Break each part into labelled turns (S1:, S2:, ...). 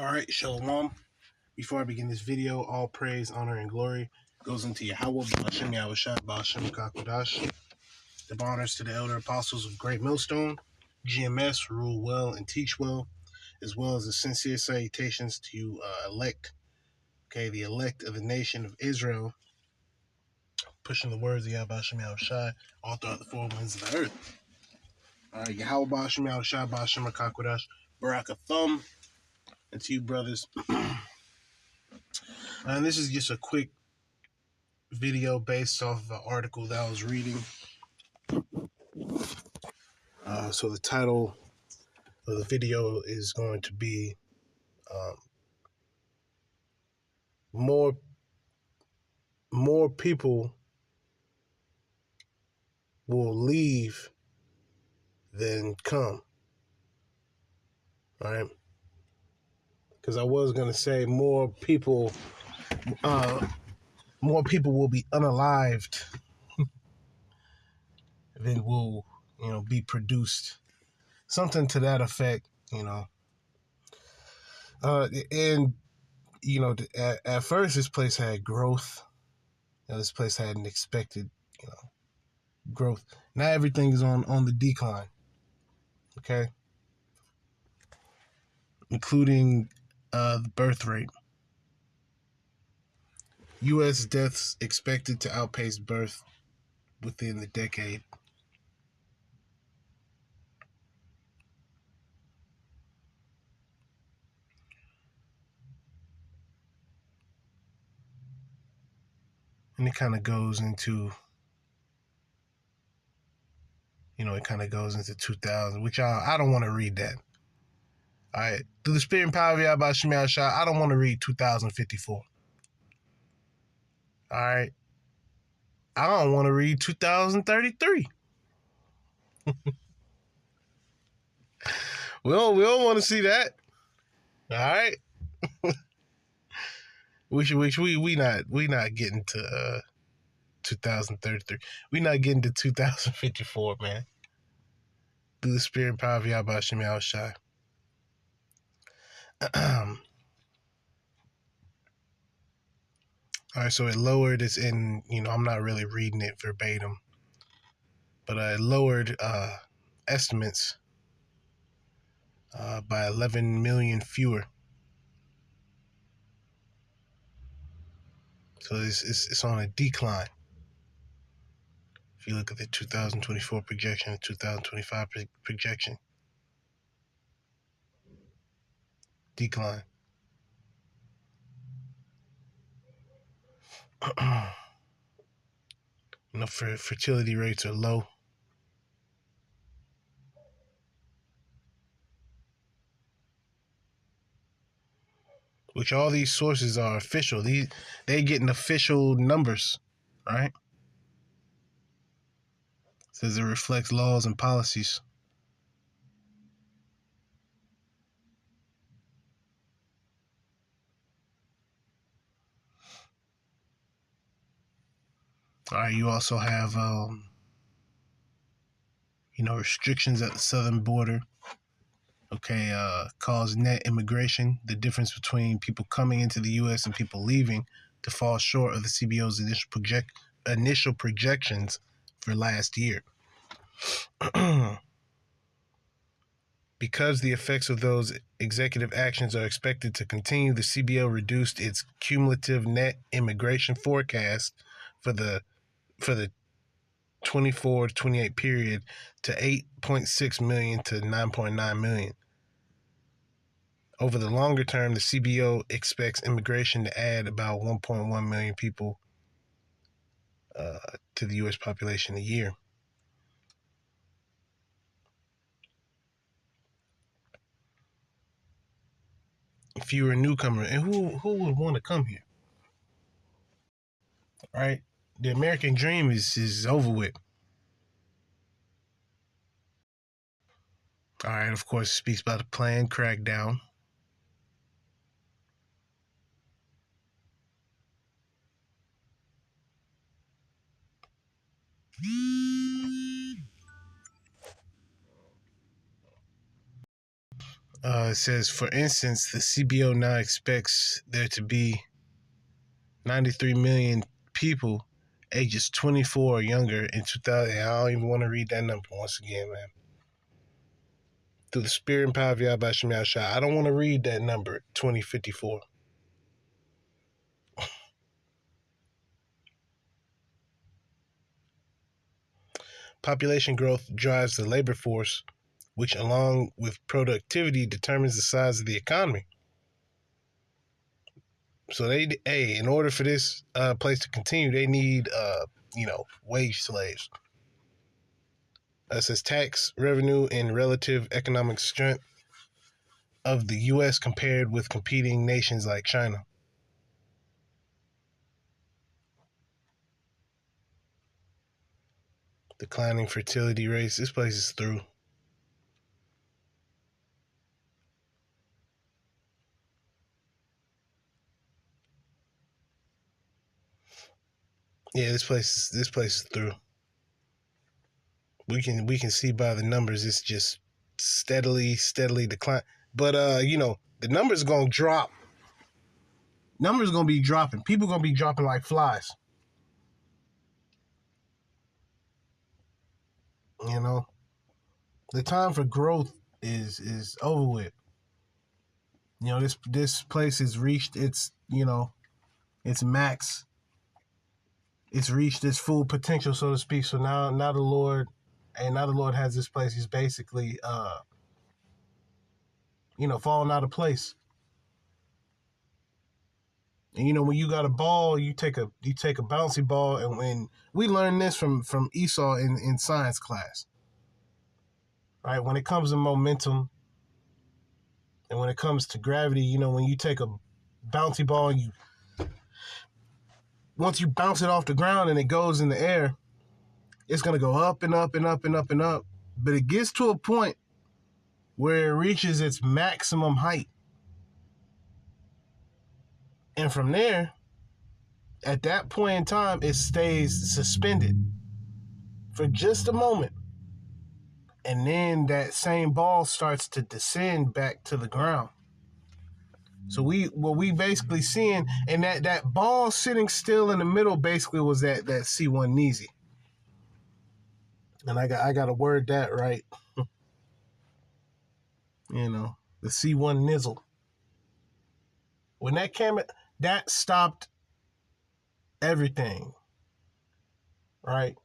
S1: Alright, Shalom. Before I begin this video, all praise, honor, and glory goes into Yahweh, Ba'ashem Yahushua, Ba'ashem Kakodash. The honors to the elder apostles of Great Millstone, GMS, rule well and teach well, as well as the sincere salutations to you elect, the elect of the nation of Israel, pushing the words of Yahweh Ba'ashem Yahushua all throughout the four winds of the earth. Alright, Yahweh Ba'ashem Yahushua, Ba'ashem Kakodash, Barakathum, and to you brothers. And this is just a quick video based off of an article that I was reading. So the title of the video is going to be more people will leave than come. All right, because I was going to say more people will be unalived than will be produced, something to that effect. And at first this place had growth. This place had an expected growth. Now everything is on the decline. Okay, including the birth rate. U.S. deaths expected to outpace birth within the decade. And it kind of goes into, 2000, which I don't want to read that. All right. Through the spirit and power of Yahweh Shemiah Shah, I don't want to read 2054. All right. I don't want to read 2033. We don't want to see that. All right. We not getting to 2033. We not getting to 2054, man. Through the spirit and power of Yahweh Shemiah Shah. All right, so it lowered. It's in, I'm not really reading it verbatim, but it lowered estimates by 11 million fewer. So it's on a decline. If you look at the 2024 projection, the 2025 projection, decline. Fertility rates are low. Which all these sources are official. They getting official numbers, right? Says it reflects laws and policies. All right, you also have restrictions at the southern border. Okay, cause net immigration, the difference between people coming into the U.S. and people leaving, to fall short of the CBO's initial projections for last year. Because the effects of those executive actions are expected to continue, the CBO reduced its cumulative net immigration forecast for the 24 to 28 period to 8.6 million to 9.9 million. Over the longer term, the CBO expects immigration to add about 1.1 million people to the U.S. population a year. If you were a newcomer, and who would want to come here? Right? The American dream is over with. All right, of course, it speaks about a planned crackdown. It says, for instance, the CBO now expects there to be 93 million people ages 24 or younger in 2000. I don't even want to read that number once again, man. Through the spirit and power of Yahweh Hashem Yahushua. I don't want to read that number, 2054. Population growth drives the labor force, which along with productivity determines the size of the economy. So in order for this place to continue, they need, wage slaves. It says tax revenue and relative economic strength of the U.S. compared with competing nations like China. Declining fertility rates. This place is through. Yeah, this place is through. We can see by the numbers it's just steadily decline. But the numbers are gonna drop. Numbers are gonna be dropping. People are gonna be dropping like flies. You know, the time for growth is over with. You know, this place has reached its its max. It's reached its full potential, so to speak. So now the Lord has this place. He's basically falling out of place. And when you got a ball, you take a bouncy ball, and when we learned this from Esau in science class, right? When it comes to momentum, and when it comes to gravity, when you take a bouncy ball and once you bounce it off the ground and it goes in the air, it's gonna go up and up and up and up and up, but it gets to a point where it reaches its maximum height. And from there, at that point in time, it stays suspended for just a moment. And then that same ball starts to descend back to the ground. So what we basically seeing, and that ball sitting still in the middle basically was that C1 Neezy. And I got to word that right. The C1 Nizzle. When that came, that stopped everything. Right?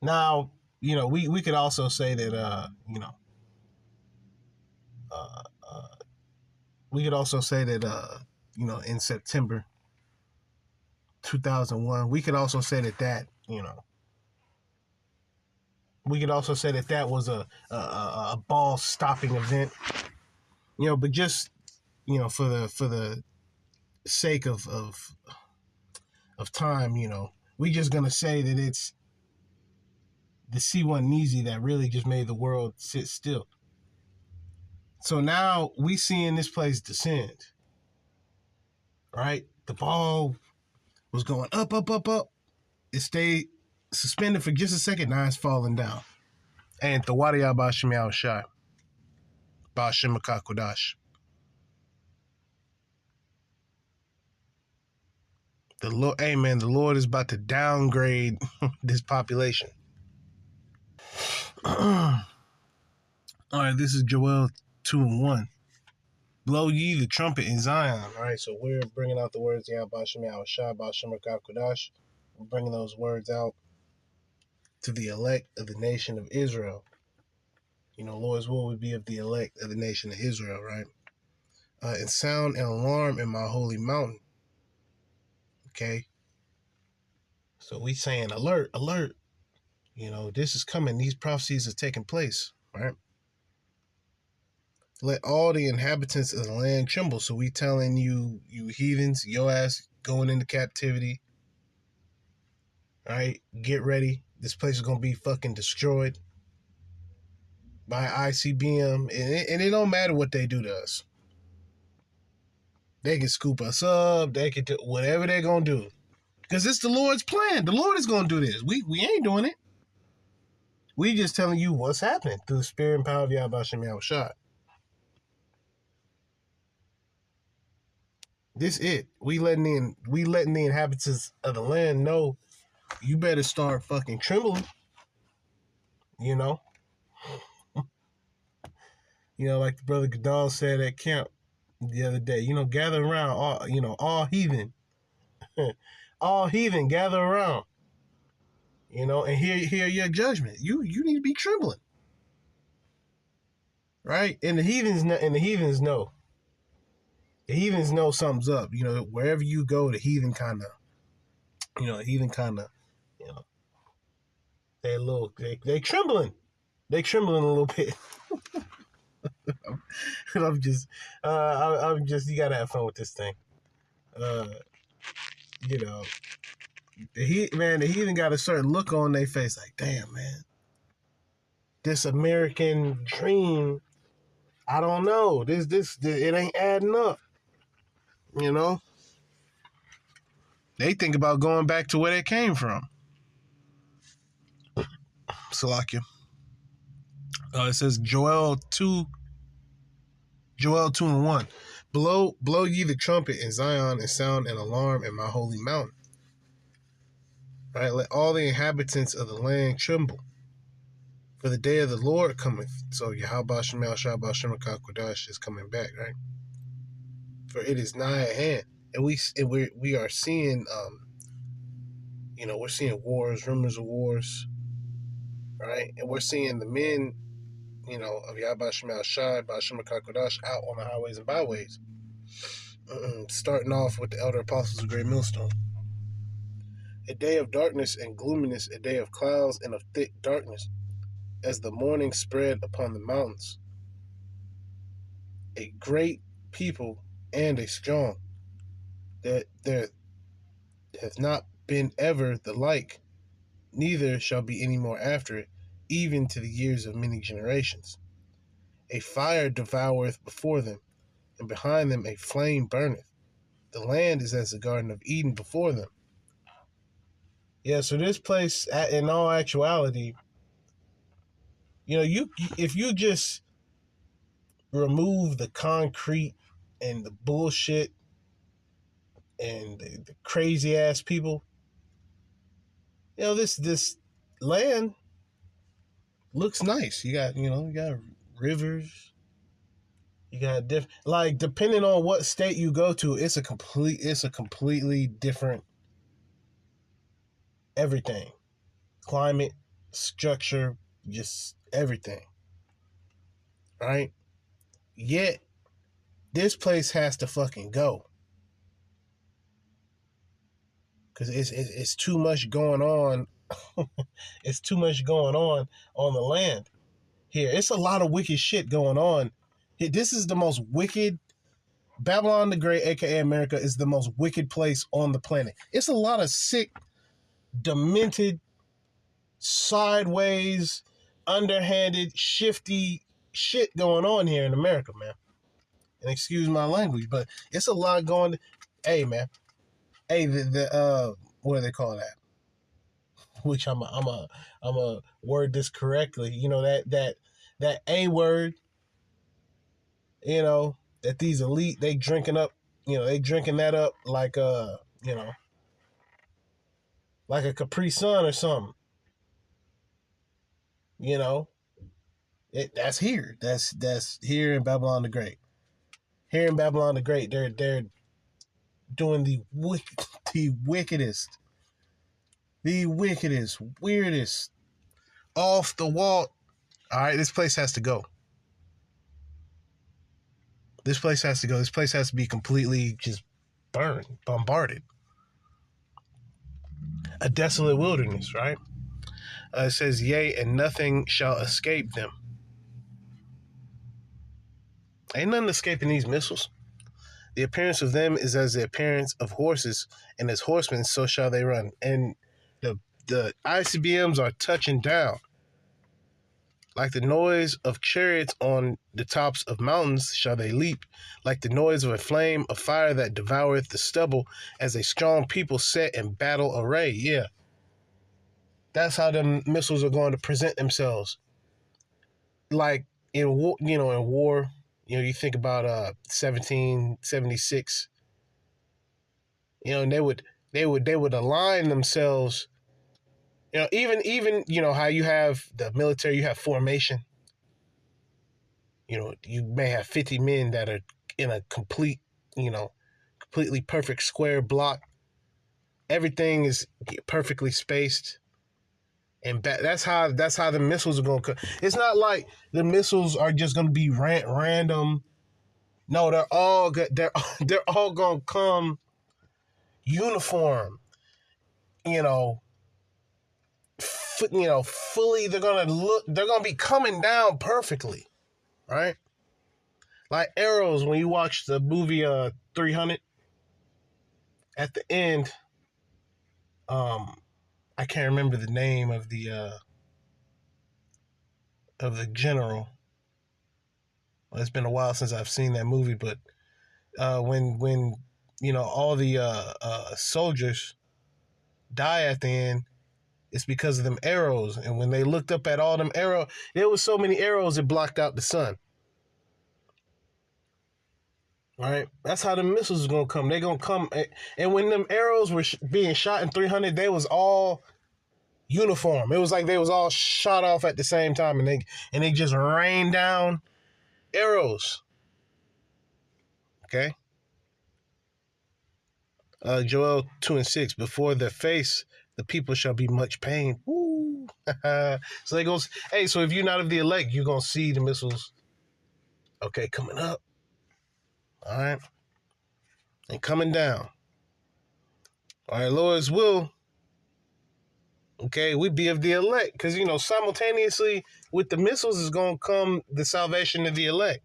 S1: Now, we could also say that, we could also say that, in September 2001, we could also say that, we could also say that was a ball stopping event, but just, for the sake of time, we just gonna say that it's the C1 Neezy that really just made the world sit still. So now we seeing this place descend, right? The ball was going up, up, up, up. It stayed suspended for just a second. Now it's falling down. And Thawadiya Bashim Yahushai. Bashim Makakodash. The Lord is about to downgrade this population. All right, this is Joel 2:1. Blow ye the trumpet in Zion. All right, so we're bringing out the words Yah Bashim Yahushai, Bashim Makakodash. We're bringing those words out to the elect of the nation of Israel. Lord's will would be of the elect of the nation of Israel, right? And sound an alarm in my holy mountain. Okay? So we saying alert, alert. This is coming. These prophecies are taking place, right? Let all the inhabitants of the land tremble. So we telling you heathens, your ass going into captivity. All right? Get ready. This place is going to be fucking destroyed by ICBM. And it don't matter what they do to us. They can scoop us up. They can do whatever they're going to do. Because it's the Lord's plan. The Lord is going to do this. We ain't doing it. We just telling you what's happening through the spirit and power of Yahweh Hashem Yahushua. This it. We letting the inhabitants of the land know you better start fucking trembling. You know? Like the brother Gadal said at camp the other day, gather around, all heathen. All heathen, gather around. And hear your judgment. You need to be trembling. Right? And the heathens know. The heathens know something's up. Wherever you go, the heathen kind of, they trembling. They trembling a little bit. I'm just, you gotta have fun with this thing. The heathen got a certain look on their face, like, damn, man, this American dream, I don't know, this it ain't adding up. They think about going back to where they came from. Salakia. It says Joel 2:1. Blow ye the trumpet in Zion and sound an alarm in my holy mountain. Right? Let all the inhabitants of the land tremble. For the day of the Lord cometh. So Yahweh Shemel Shabbat Shemaka Kodash is coming back, right? For it is nigh at hand. And we are seeing we're seeing wars, rumors of wars, right? And we're seeing the men, of Yahweh Shemel Shai, Bashemaka Kodash out on the highways and byways. Starting off with the elder apostles of Great Millstone. A day of darkness and gloominess, a day of clouds and of thick darkness, as the morning spread upon the mountains. A great people and a strong, that there hath not been ever the like, neither shall be any more after it, even to the years of many generations. A fire devoureth before them, and behind them a flame burneth. The land is as the Garden of Eden before them. Yeah, so this place, in all actuality, if you just remove the concrete and the bullshit and the crazy ass people, this land looks nice. You got rivers. You got different, depending on what state you go to, it's a completely different everything. Climate, structure, just everything. Right? Yet, this place has to fucking go. Because it's too much going on. It's too much going on the land here. It's a lot of wicked shit going on. This is the most wicked. Babylon the Great, a.k.a. America, is the most wicked place on the planet. It's a lot of sick, demented, sideways, underhanded, shifty shit going on here in America, man. And excuse my language, but it's a lot going. Hey, man. Hey, what do they call that? Which I'm a word this correctly. That A word. That these elite, they drinking that up like like a Capri Sun or something. That's here. That's here in Babylon the Great. Here in Babylon the Great, they're doing the wickedest, weirdest, off the wall. All right, this place has to go. This place has to go. This place has to be completely just burned, bombarded. A desolate wilderness, right? It says, yea, and nothing shall escape them. Ain't nothing escaping these missiles. The appearance of them is as the appearance of horses, and as horsemen, so shall they run. And the ICBMs are touching down. Like the noise of chariots on the tops of mountains shall they leap, like the noise of a flame of fire that devoureth the stubble, as a strong people set in battle array. Yeah. That's how the missiles are going to present themselves. Like in war, you think about 1776, and they would align themselves. Even how you have the military, you have formation. You may have 50 men that are in a completely perfect square block. Everything is perfectly spaced, and that's how the missiles are going to come. It's not like the missiles are just going to be random. No, they're all good. They're all going to come uniform. Fully. They're going to be coming down perfectly, right? Like arrows. When you watch the movie 300, at the end, I can't remember the name of the general. Well, it's been a while since I've seen that movie, but when all the soldiers die at the end, it's because of them arrows. And when they looked up at all them arrows, there was so many arrows it blocked out the sun. All right, that's how the missiles are gonna come. They're gonna come, and when them arrows were being shot in 300, they was all uniform. It was like they was all shot off at the same time, and they just rained down arrows. Okay. Joel 2:6. Before their face, the people shall be much pain. Woo. So they goes, hey, so if you're not of the elect, you're gonna see the missiles. Okay, coming up. All right. And coming down. All right, Lord's will. Okay, we be of the elect. Because, simultaneously with the missiles is going to come the salvation of the elect.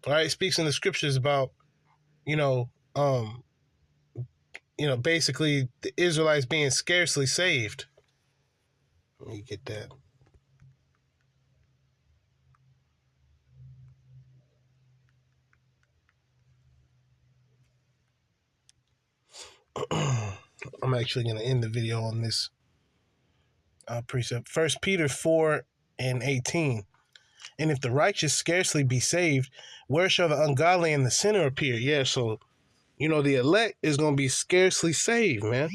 S1: All right, it speaks in the scriptures about, basically the Israelites being scarcely saved. Let me get that. I'm actually going to end the video on this precept. 1 Peter 4:18. And if the righteous scarcely be saved, where shall the ungodly and the sinner appear? Yeah, so, the elect is going to be scarcely saved, man.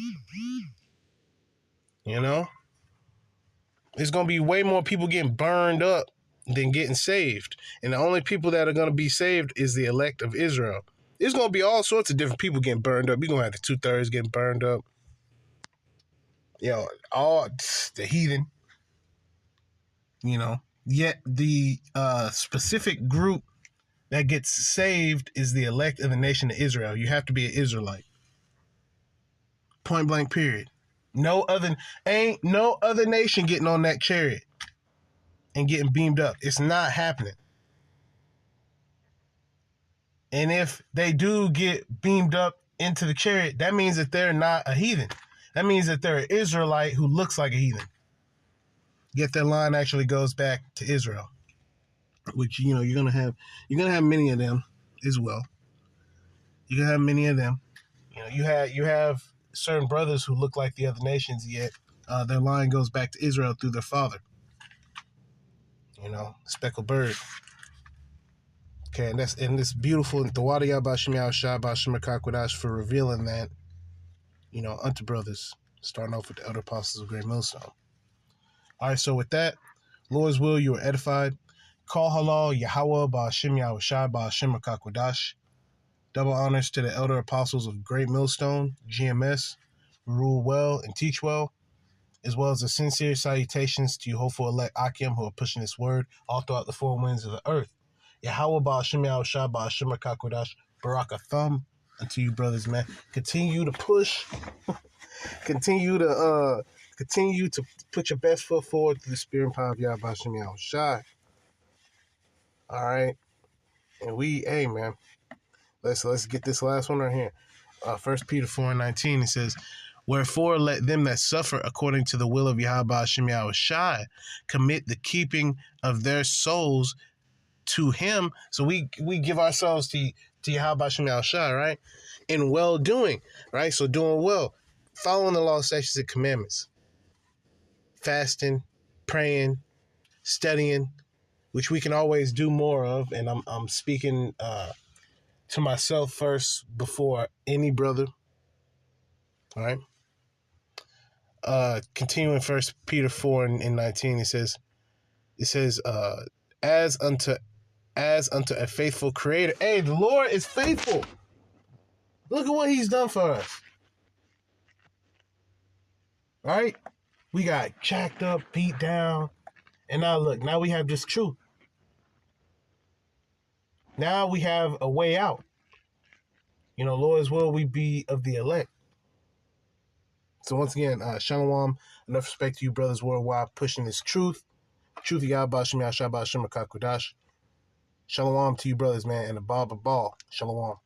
S1: There's going to be way more people getting burned up than getting saved. And the only people that are going to be saved is the elect of Israel. There's going to be all sorts of different people getting burned up. You're going to have the 2/3 getting burned up. All the heathen. Yet the specific group that gets saved is the elect of the nation of Israel. You have to be an Israelite. Point blank, period. Ain't no other nation getting on that chariot and getting beamed up. It's not happening. And if they do get beamed up into the chariot, that means that they're not a heathen. That means that they're an Israelite who looks like a heathen. Yet their line actually goes back to Israel, which you're gonna have many of them as well. You're gonna have many of them. You have certain brothers who look like the other nations, yet their line goes back to Israel through their father. Speckled bird. Okay, and this beautiful Tawadiya Bashim Yahushua Bashim Kakwadash for revealing that, unto brothers, starting off with the elder apostles of Great Millstone. All right, so with that, Lord's will, you are edified. Call halal Yahweh Bashim Yahushua Bashim Kakwadash. Double honors to the elder apostles of Great Millstone, GMS, who rule well and teach well, as well as the sincere salutations to you hopeful elect Akim who are pushing this word all throughout the four winds of the earth. Yahweh Ba'ashim Yahushua Ba'ashim Kakwadash Baraka Thumb unto you brothers, man. Continue to push. Continue to put your best foot forward through the spirit and power of Yahweh Ba'ashim Yahushua. All right. And hey man. Let's get this last one right here. 1 Peter 4:19, it says, wherefore let them that suffer according to the will of Yahweh Ba'ashim Yahushua commit the keeping of their souls to him. So we give ourselves to Yahweh Ba'ashim Yahushua, right? In well doing, right? So doing well, following the law, statutes, and commandments. fasting, praying, studying, which we can always do more of. And I'm speaking to myself first before any brother. All right. Continuing First Peter 4 and 19, it says, as unto a faithful creator. Hey, the Lord is faithful. Look at what he's done for us. Right? We got jacked up, beat down, and now look, now we have this truth. Now we have a way out. You know, Lord's will we be of the elect. So once again, Shalom, enough respect to you brothers worldwide pushing this truth. Truth Yahweh Shem Yahshua Shem Kakudash. Shalom to you brothers, man, and the Baba Ball. Shalom.